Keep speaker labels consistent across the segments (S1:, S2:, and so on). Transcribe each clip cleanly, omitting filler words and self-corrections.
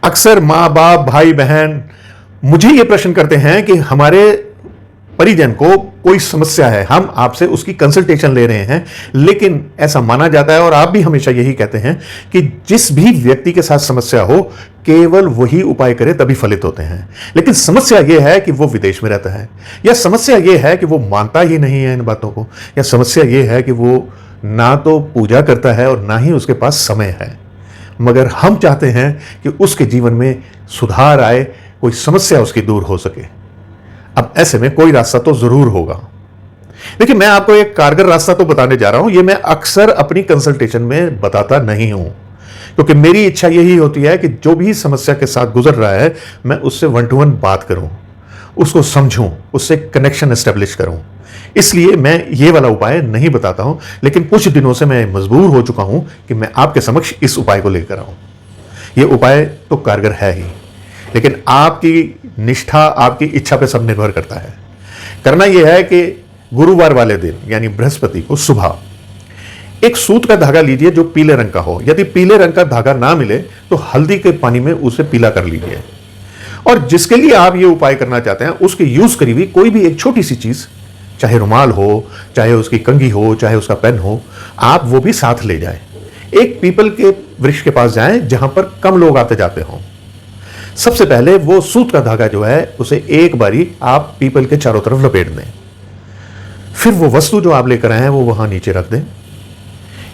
S1: अक्सर माँ बाप भाई बहन मुझे ये प्रश्न करते हैं कि हमारे परिजन को कोई समस्या है, हम आपसे उसकी कंसल्टेशन ले रहे हैं, लेकिन ऐसा माना जाता है और आप भी हमेशा यही कहते हैं कि जिस भी व्यक्ति के साथ समस्या हो केवल वही उपाय करे तभी फलित होते हैं। लेकिन समस्या यह है कि वो विदेश में रहता है, या समस्या यह है कि वो मानता ही नहीं है इन बातों को, या समस्या यह है कि वो ना तो पूजा करता है और ना ही उसके पास समय है। मगर हम चाहते हैं कि उसके जीवन में सुधार आए, कोई समस्या उसकी दूर हो सके। अब ऐसे में कोई रास्ता तो जरूर होगा। देखिए, मैं आपको एक कारगर रास्ता तो बताने जा रहा हूं। यह मैं अक्सर अपनी कंसल्टेशन में बताता नहीं हूं, क्योंकि मेरी इच्छा यही होती है कि जो भी समस्या के साथ गुजर रहा है मैं उससे 1 to 1 बात करूं, उसको समझूं, उससे कनेक्शन एस्टेब्लिश करूं। इसलिए मैं ये वाला उपाय नहीं बताता हूं, लेकिन कुछ दिनों से मैं मजबूर हो चुका हूं कि मैं आपके समक्ष इस उपाय को लेकर आऊं। यह उपाय तो कारगर है ही, लेकिन आपकी निष्ठा, आपकी इच्छा पे सब निर्भर करता है। करना यह है कि गुरुवार वाले दिन यानी बृहस्पति को सुबह एक सूत का धागा लीजिए जो पीले रंग का हो। यदि पीले रंग का धागा ना मिले तो हल्दी के पानी में उसे पीला कर लीजिए, और जिसके लिए आप ये उपाय करना चाहते हैं उसके यूज करी हुई कोई भी एक छोटी सी चीज, चाहे रुमाल हो, चाहे उसकी कंघी हो, चाहे उसका पेन हो, आप वो भी साथ ले जाएं। एक पीपल के वृक्ष के पास जाएं जहां पर कम लोग आते जाते हों। सबसे पहले वो सूत का धागा जो है उसे एक बारी आप पीपल के चारों तरफ लपेट दें। फिर वो वस्तु जो आप लेकर आए हैं वो वहां नीचे रख दें।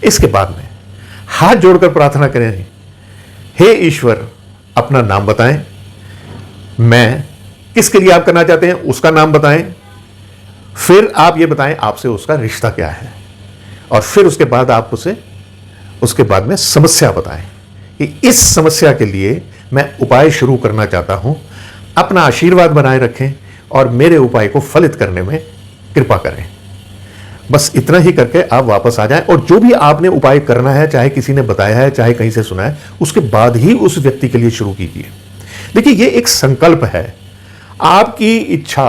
S1: इसके बाद में हाथ जोड़कर प्रार्थना करें, हे ईश्वर, अपना नाम बताएं, मैं किसके लिए आप करना चाहते हैं उसका नाम बताएं, फिर आप ये बताएं आपसे उसका रिश्ता क्या है, और फिर उसके बाद आप उसे उसके बाद में समस्या बताएं कि इस समस्या के लिए मैं उपाय शुरू करना चाहता हूं, अपना आशीर्वाद बनाए रखें और मेरे उपाय को फलित करने में कृपा करें। बस इतना ही करके आप वापस आ जाएं, और जो भी आपने उपाय करना है, चाहे किसी ने बताया है चाहे कहीं से सुना है, उसके बाद ही उस व्यक्ति के लिए शुरू कीजिए। देखिए, यह एक संकल्प है। आपकी इच्छा,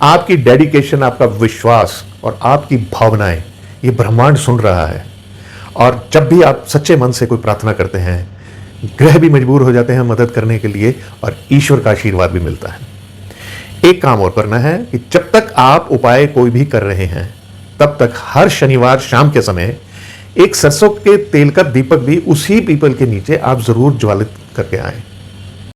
S1: आपकी डेडिकेशन, आपका विश्वास और आपकी भावनाएं ये ब्रह्मांड सुन रहा है। और जब भी आप सच्चे मन से कोई प्रार्थना करते हैं, ग्रह भी मजबूर हो जाते हैं मदद करने के लिए, और ईश्वर का आशीर्वाद भी मिलता है। एक काम और करना है कि जब तक आप उपाय कोई भी कर रहे हैं तब तक हर शनिवार शाम के समय एक सरसों के तेल का दीपक भी उसी पीपल के नीचे आप जरूर ज्वालित करके आएं।